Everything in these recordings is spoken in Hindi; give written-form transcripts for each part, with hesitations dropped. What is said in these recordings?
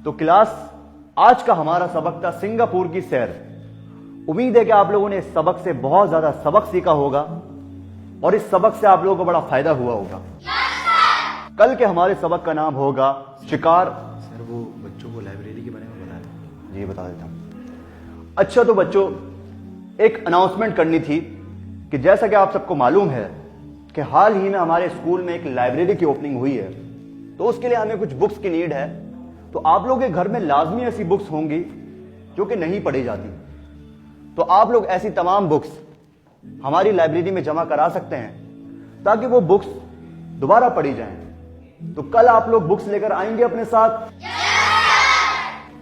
तो क्लास, आज का हमारा सबक था सिंगापुर की सैर। उम्मीद है कि आप लोगों ने इस सबक से बहुत ज्यादा सबक सीखा होगा और इस सबक से आप लोगों को बड़ा फायदा हुआ होगा। कल के हमारे सबक का नाम होगा शिकार। सर वो बच्चों को लाइब्रेरी के बारे में बता दें। जी बता देता हूं। अच्छा तो बच्चों, एक अनाउंसमेंट करनी थी कि जैसा कि आप सबको मालूम है कि हाल ही में हमारे स्कूल में एक लाइब्रेरी की ओपनिंग हुई है, तो उसके लिए हमें कुछ बुक्स की नीड है। तो आप लोगों के घर में लाजमी ऐसी बुक्स होंगी जो कि नहीं पढ़ी जाती, तो आप लोग ऐसी तमाम बुक्स हमारी लाइब्रेरी में जमा करा सकते हैं ताकि वो बुक्स दोबारा पढ़ी जाएं। तो कल आप लोग बुक्स लेकर आएंगे अपने साथ?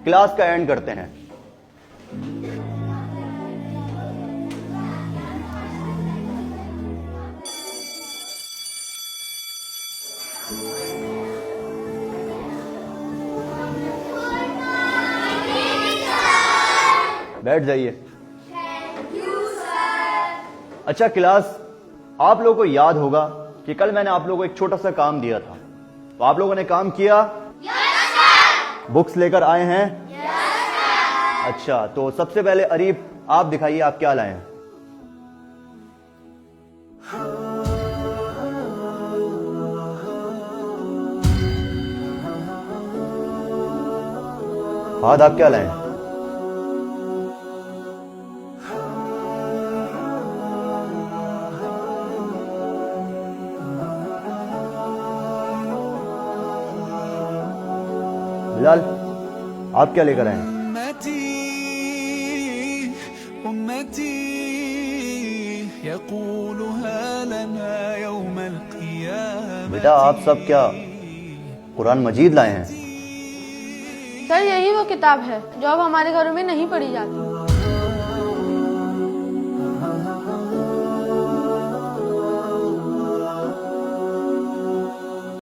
क्लास का एंड करते हैं। बैठ जाइए। अच्छा क्लास, आप लोगों को याद होगा कि कल मैंने आप लोगों को एक छोटा सा काम दिया था, तो आप लोगों ने काम किया? बुक्स लेकर आए हैं? अच्छा, तो सबसे पहले अरीफ, आप दिखाइए आप क्या लाए हैं। फाहद, आप क्या लाए हैं? बिलाल, आप क्या लेकर आए हैं? बेटा आप सब क्या कुरान मजीद लाए हैं? सर यही वो किताब है जो अब हमारे घरों में नहीं पढ़ी जाती।